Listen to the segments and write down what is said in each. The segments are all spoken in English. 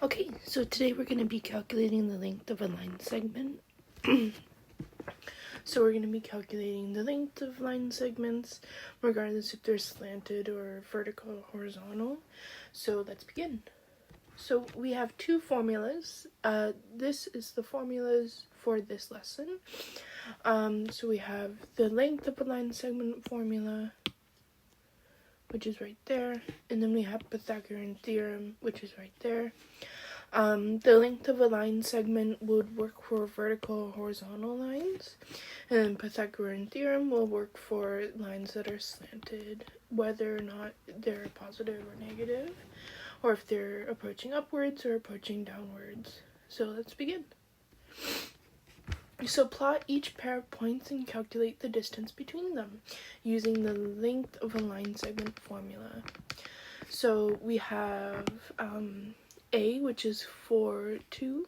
Okay, so today we're going to be calculating the length of a line segment. So we're going to be calculating the length of line segments, regardless if they're slanted or vertical or horizontal. So let's begin. So we have two formulas. This is the formulas for this lesson. So we have the length of a line segment formula, which is right there, and then we have Pythagorean theorem, which is right there. The length of a line segment would work for vertical or horizontal lines, and Pythagorean theorem will work for lines that are slanted, whether or not they're positive or negative, or if they're approaching upwards or approaching downwards. So let's begin. So plot each pair of points and calculate the distance between them using the length of a line segment formula. So we have A, which is 4, 2.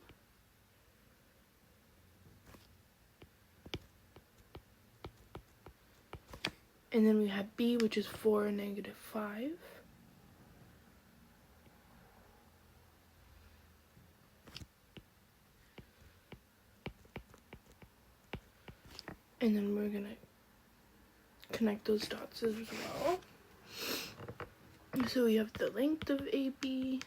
And then we have B, which is 4, negative 5. And then we're going to connect those dots as well. So we have the length of AB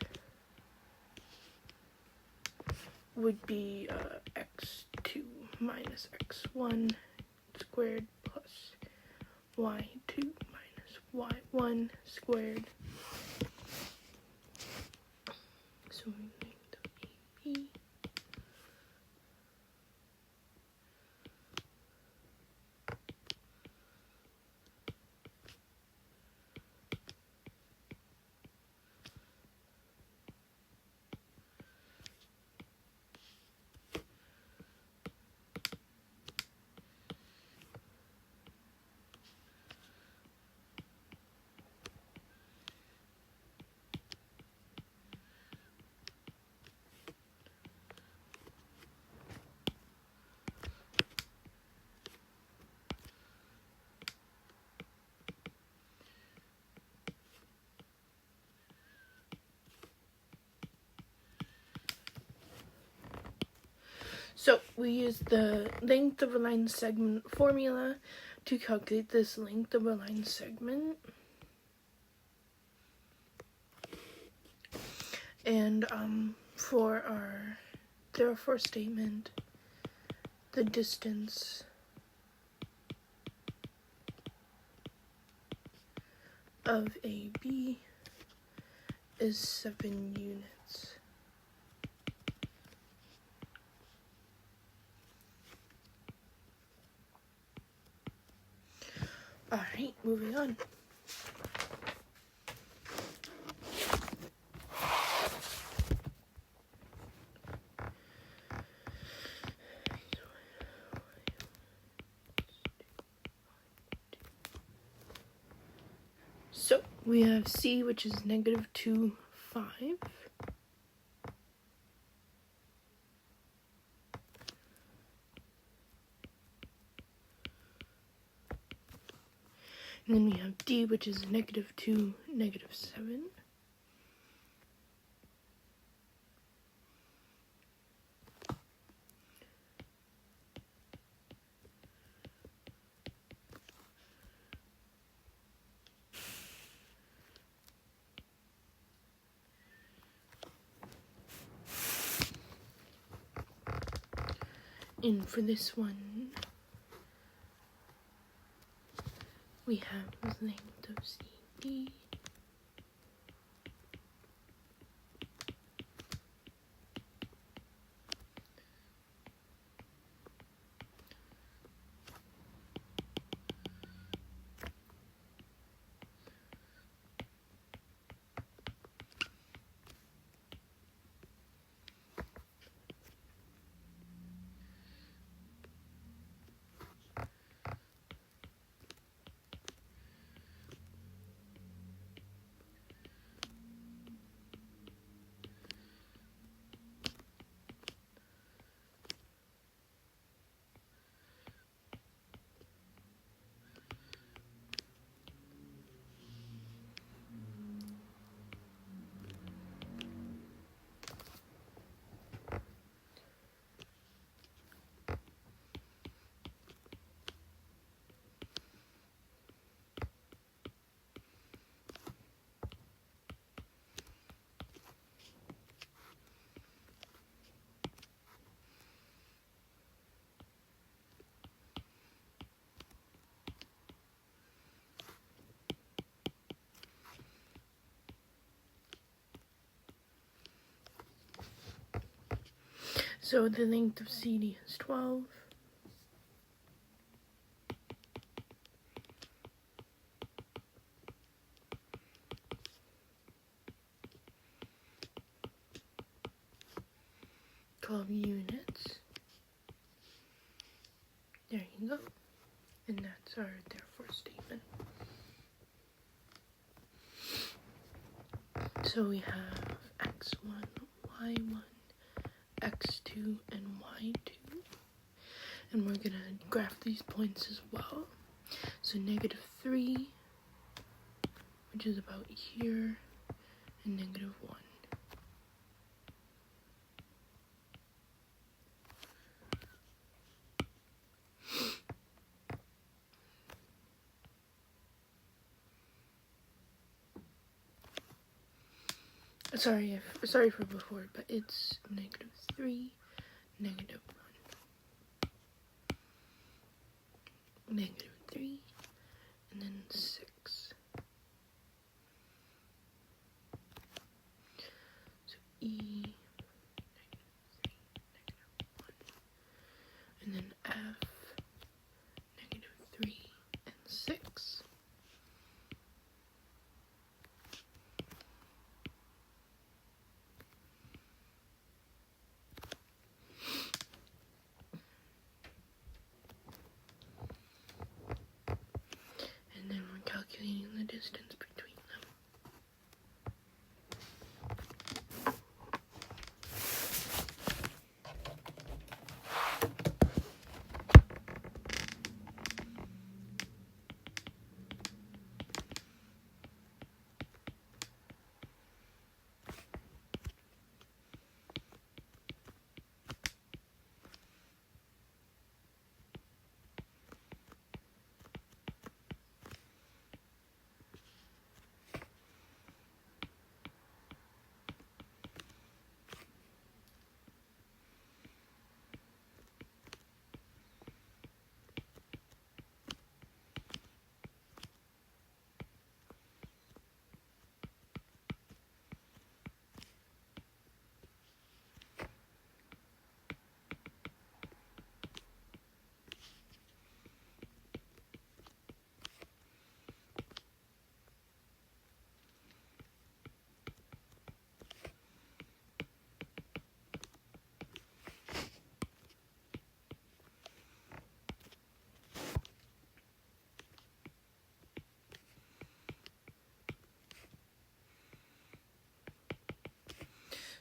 would be x2 minus x1 squared plus y2 minus y1 squared. So length of AB So we use the length of a line segment formula to calculate this length of a line segment. And for our therefore statement, the distance of AB is 7 units. Alright, moving on. So we have C, which is negative 2, 5. And then we have D, which is negative 2, negative 7. And for this one, we have the length of CD. So the length of CD is 12. Units. There you go. And that's our therefore statement. So we have x1, y1, x2, and y2. And we're going to graph these points as well. So -3, which is about here, and -1. Sorry for before, but it's -3, -1. -3, and then 6. So E, -3, -1, and then F, -3 and 6. And then we're calculating the distance between them.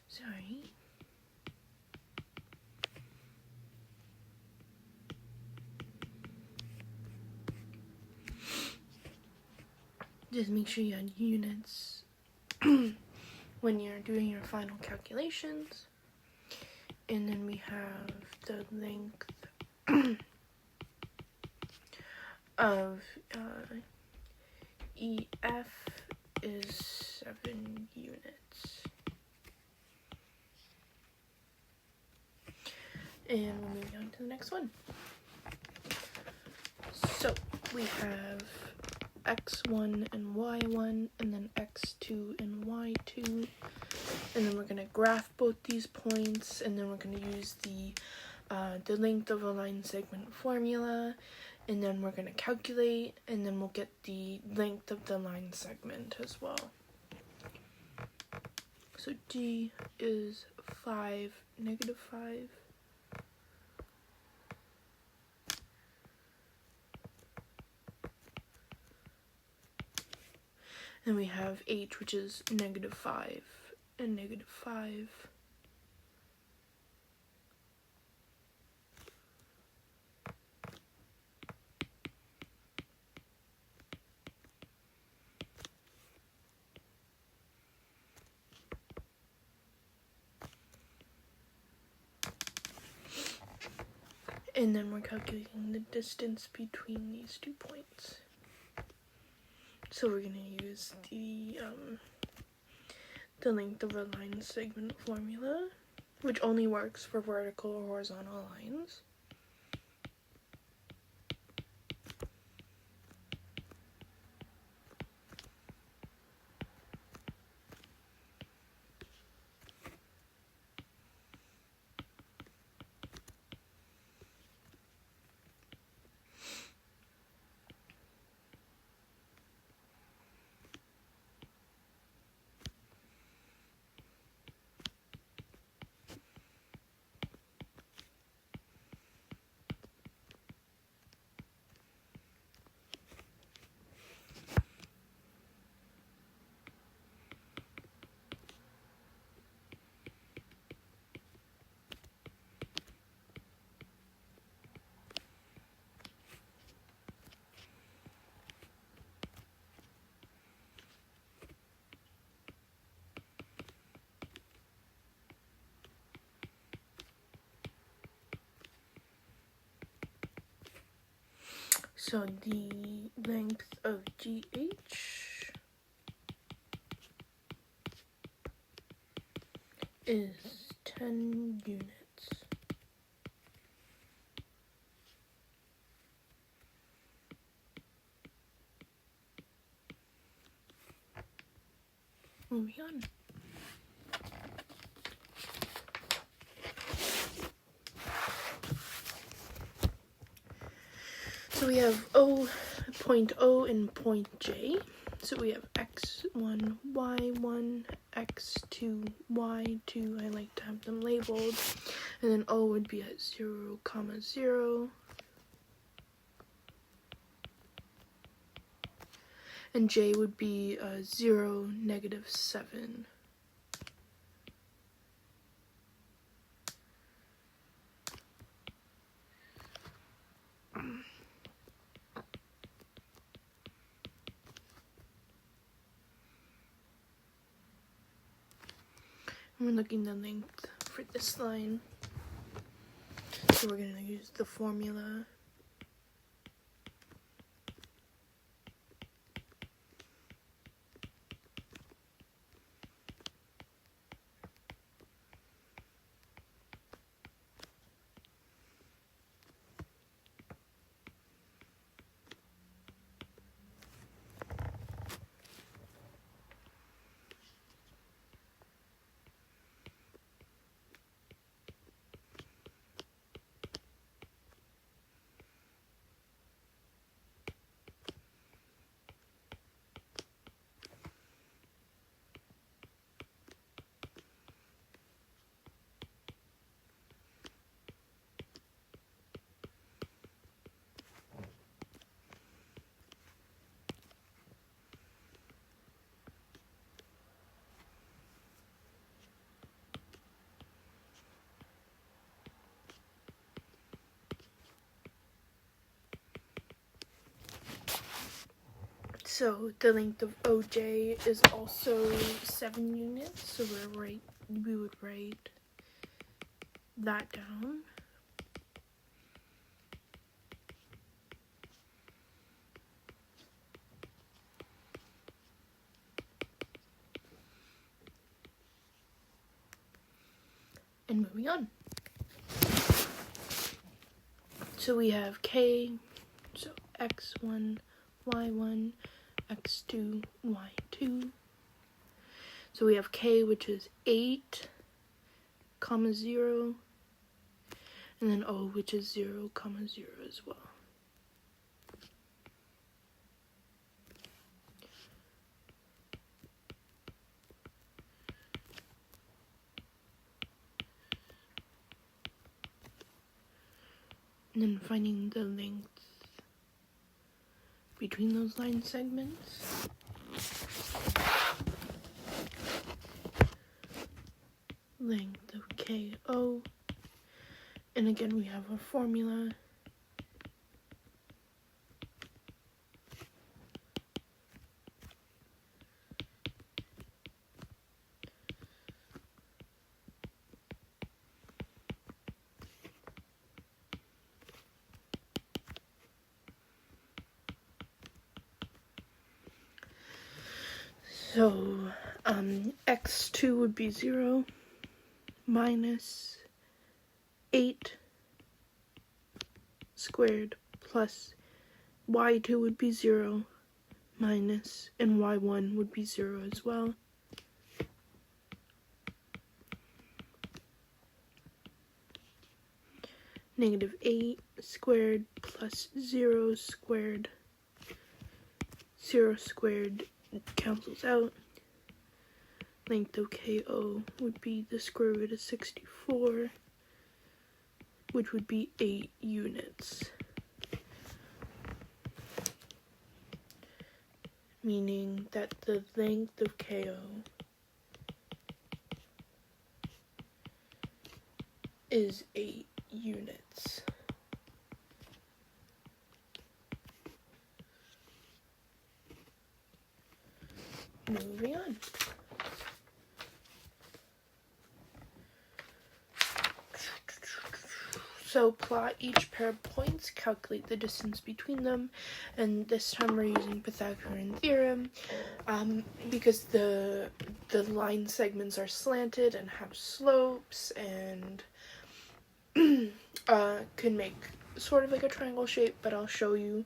Sorry. Just make sure you add units when you're doing your final calculations. And then we have the length of EF is 7 units. And we'll move on to the next one. So we have x1 and y1, and then x2 and y2. And then we're going to graph both these points, and then we're going to use the length of a line segment formula, and then we're going to calculate, and then we'll get the length of the line segment as well. So D is 5, -5. Then we have H, which is -5 and -5. And then we're calculating the distance between these 2 points. So we're going to use the length of a line segment formula, which only works for vertical or horizontal lines. So the length of GH is 10 units. Moving on. So we have point O and point J. So we have x1, y1, x2, y2. I like to have them labeled. And then O would be at 0, 0. And J would be 0, -7. We're looking the length for this line. So we're going to use the formula. So the length of OJ is also 7 units, so we would write that down. And moving on. So we have K, so x1, y1, x2, y2. So we have K, which is 8, 0, and then O, which is 0, 0 as well. And then finding the length between those line segments. Length of KO. And again, we have our formula. So, x2 would be 0 minus 8 squared plus y2 would be 0 minus, and y1 would be 0 as well. -8 squared plus 0 squared. 0 squared cancels out. Length of KO would be the square root of 64, which would be 8 units. Meaning that the length of KO is 8 units. Moving on. So plot each pair of points, calculate the distance between them, and this time we're using Pythagorean theorem because the line segments are slanted and have slopes and can make sort of like a triangle shape, but I'll show you.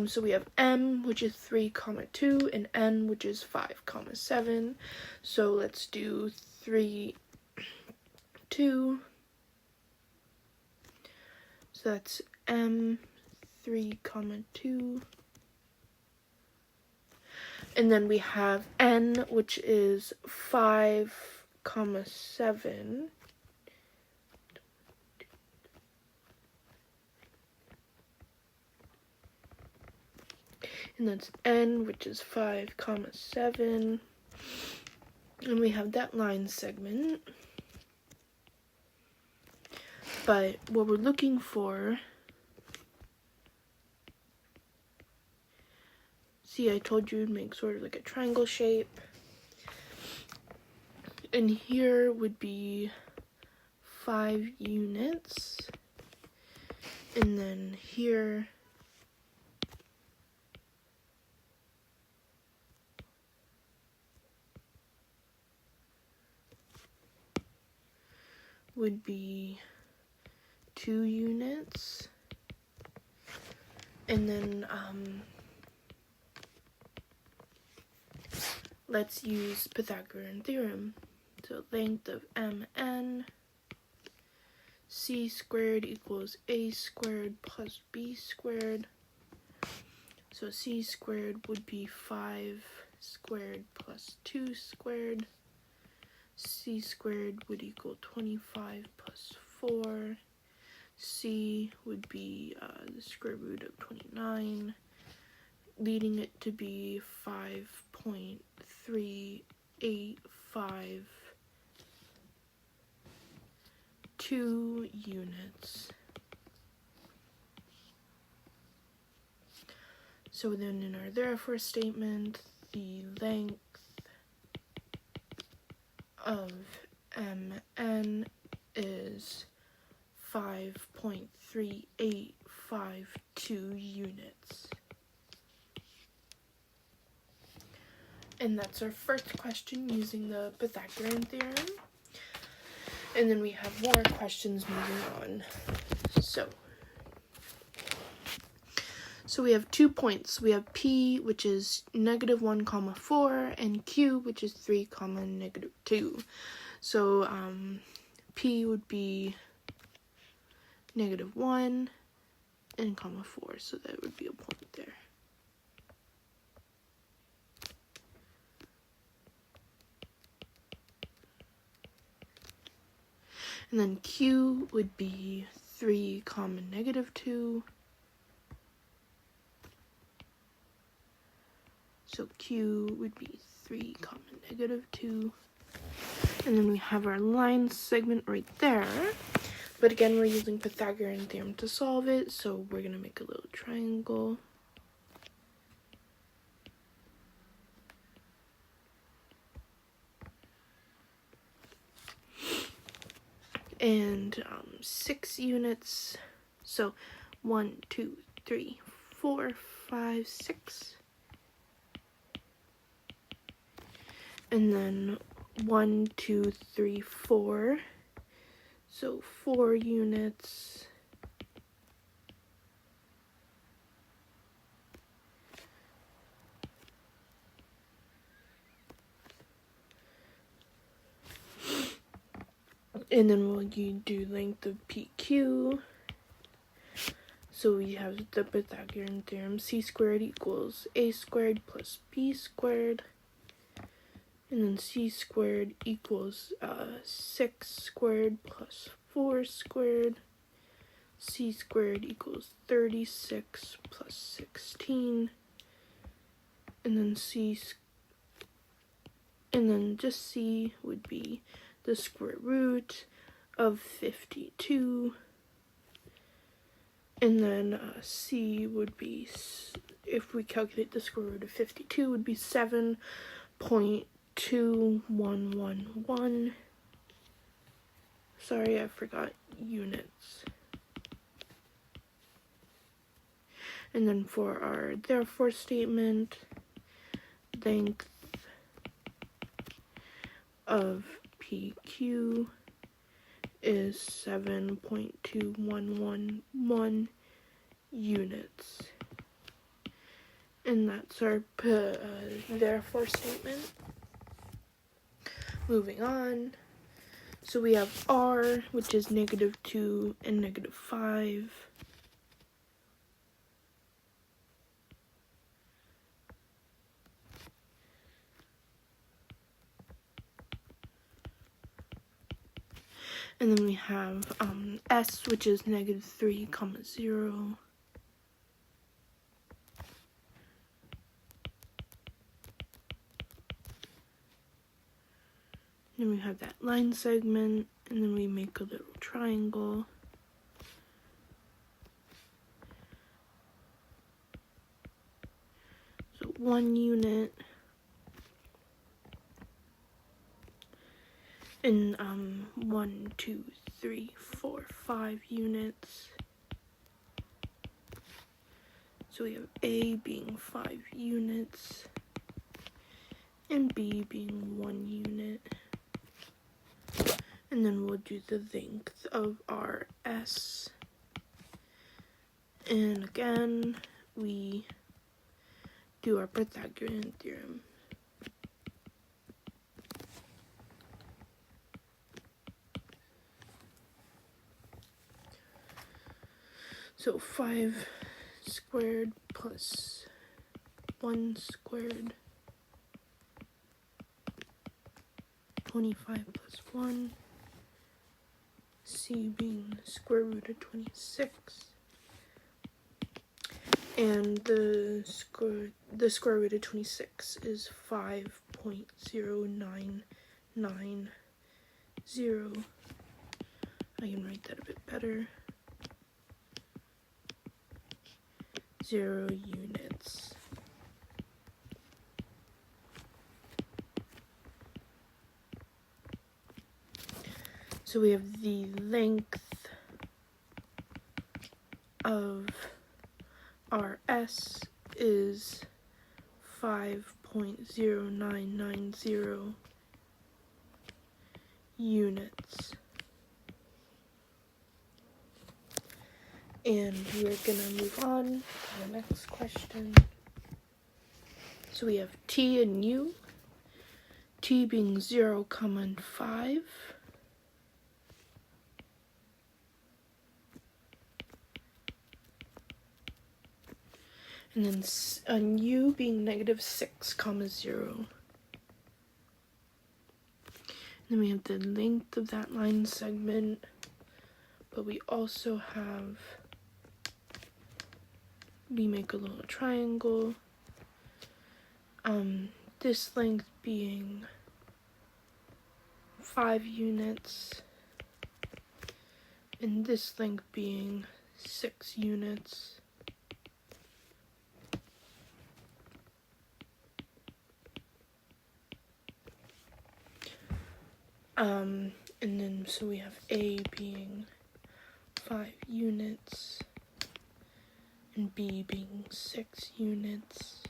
So we have m, which is 3, 2, and n, which is 5, 7. So let's do 3, 2. So that's m, 3, 2. And then we have n, which is 5, 7. And that's n, which is 5, 7. And we have that line segment. But what we're looking for, see, I told you to make sort of like a triangle shape. And here would be 5 units. And then here would be 2 units. And then let's use Pythagorean theorem. So length of mn, c squared equals a squared plus b squared. So c squared would be 5 squared plus 2 squared. C squared would equal 25 plus 4. C would be the square root of 29, leading it to be 5.3852 units. So then in our therefore statement, the length of mn is 5.3852 units. And that's our first question using the Pythagorean theorem. And then we have more questions moving on. So we have 2 points. We have P, which is -1, 4, and Q, which is 3, -2. So P would be -1 and 4, so that would be a point there. And then Q would be 3, -2. So Q would be 3, -2. And then we have our line segment right there. But again, we're using Pythagorean theorem to solve it, so we're going to make a little triangle. And 6 units. So 1, 2, 3, 4, 5, 6. And then 1, 2, 3, 4. So 4 units. And then we'll do length of PQ. So we have the Pythagorean theorem, c squared equals a squared plus b squared. And then c squared equals 6 squared plus 4 squared. C squared equals 36 plus 16. And then just c would be the square root of 52. And then c would be, if we calculate the square root of 52, would be 7.2111. Sorry, I forgot units. And then for our therefore statement, length of PQ is 7.2111 units. And that's our therefore statement. Moving on. So we have R, which is -2 and -5. And then we have S, which is -3, 0. Then we have that line segment, and then we make a little triangle. So 1 unit. And 1, 2, 3, 4, 5 units. So we have A being 5 units, and B being 1 unit. And then we'll do the length of our S. And again, we do our Pythagorean theorem. So 5 squared plus 1 squared, 25 plus 1, C being the square root of 26, and the square root of 26 is 5.0990. I can write that a bit better. 0 units. So we have the length of our S is 5.0990 units. And we're gonna move on to the next question. So we have T and U. T being 0, and 5. And then U being -6, 0. And then we have the length of that line segment, but we also have, we make a little triangle. This length being 5 units, and this length being 6 units. And then so we have A being 5 units, and B being 6 units.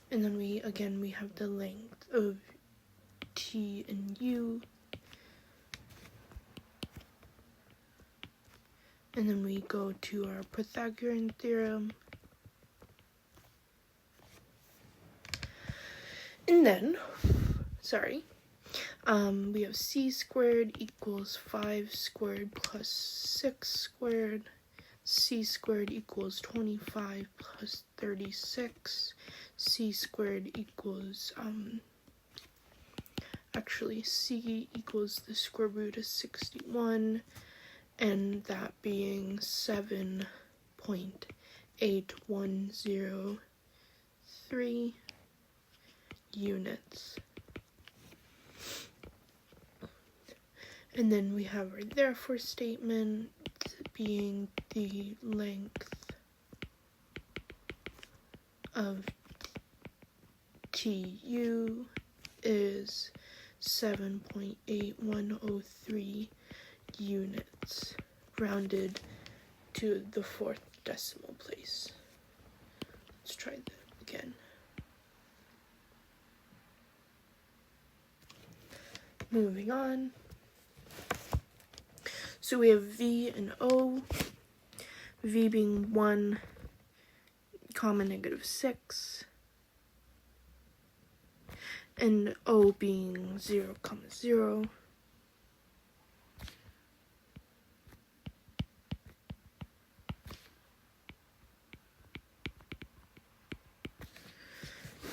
And then we have the length of T and U. And then we go to our Pythagorean theorem. And then, we have C squared equals 5 squared plus 6 squared. C squared equals 25 plus 36. C squared equals, C equals the square root of 61, and that being 7.8103 units. And then we have our therefore statement being the length of TU is 7.8103 units, rounded to the 4th decimal place. Let's try that again. Moving on. So we have V and O. V being 1, comma -6. And O being 0, 0.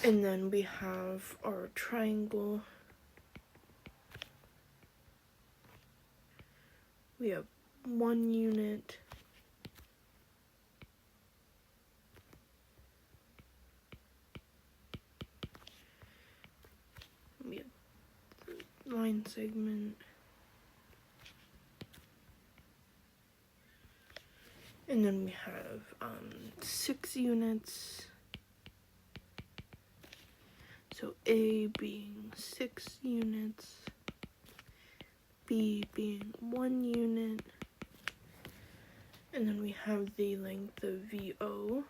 And then we have our triangle. We have 1 unit. We have the line segment. And then we have 6 units. So A being 6 units, B being 1 unit, and then we have the length of VO.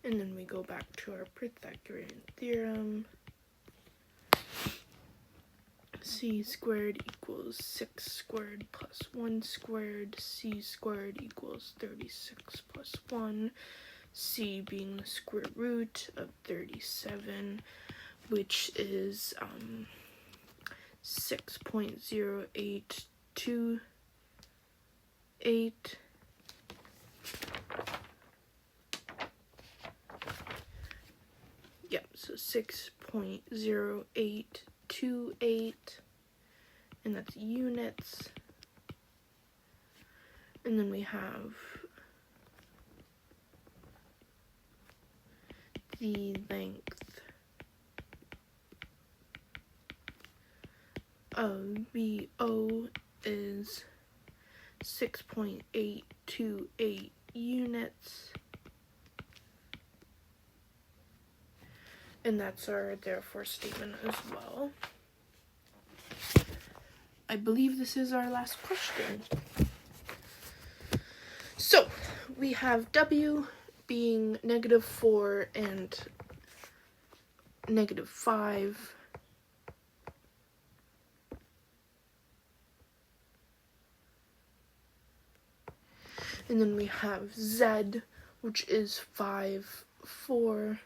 And then we go back to our Pythagorean theorem. C squared equals 6 squared plus 1 squared. C squared equals 36 plus 1. C being the square root of 37, which is 6.0828. Yep, so 6.0828, and that's units. And then we have the length of VO is 6.828 units. And that's our therefore statement as well. I believe this is our last question. So, we have W being -4 and -5. And then we have Z, which is 5, 4.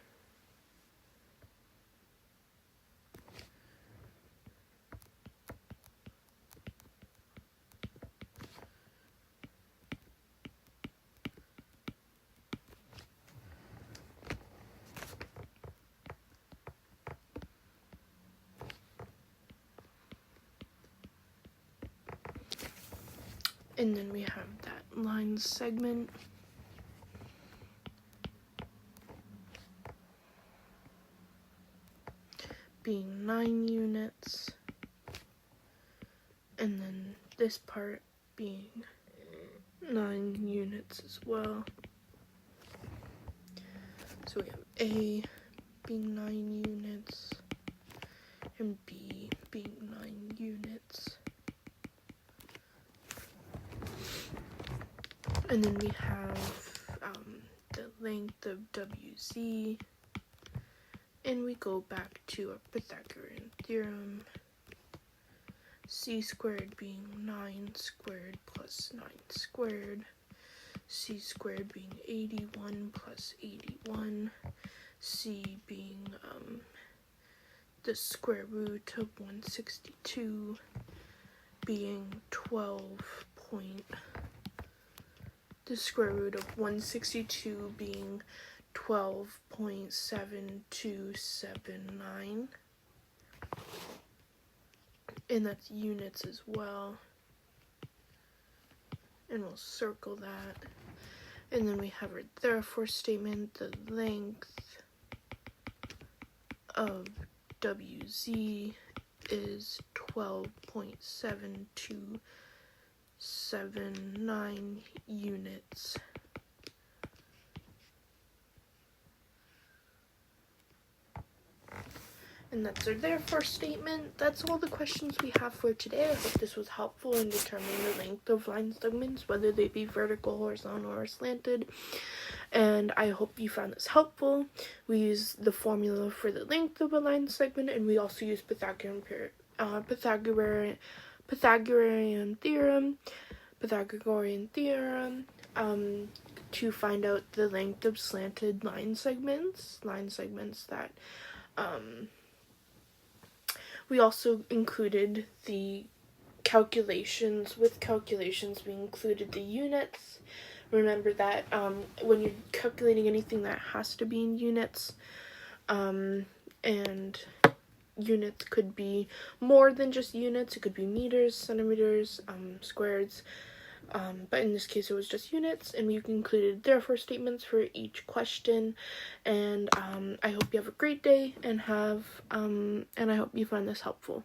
And then we have that line segment. Being 9 units. And then this part being 9 units as well. So we have A being 9 units and B being 9 units. And then we have the length of WZ, and we go back to our Pythagorean theorem. C squared being 9 squared plus 9 squared. C squared being 81 plus 81. C being the square root of 162, being 12 point. The square root of 162 being 12.7279. And that's units as well. And we'll circle that. And then we have our therefore statement. The length of WZ is 12.7279 units. And that's our therefore statement. That's all the questions we have for today. I hope this was helpful in determining the length of line segments, whether they be vertical, horizontal, or slanted. And I hope you found this helpful. We use the formula for the length of a line segment, and we also use Pythagorean theorem to find out the length of slanted line segments that we also included the calculations. With calculations, we included the units. Remember that when you're calculating anything, that has to be in units. And units could be more than just units. It could be meters, centimeters, squares. But in this case, it was just units, and we included therefore statements for each question. And I hope you have a great day, and I hope you find this helpful.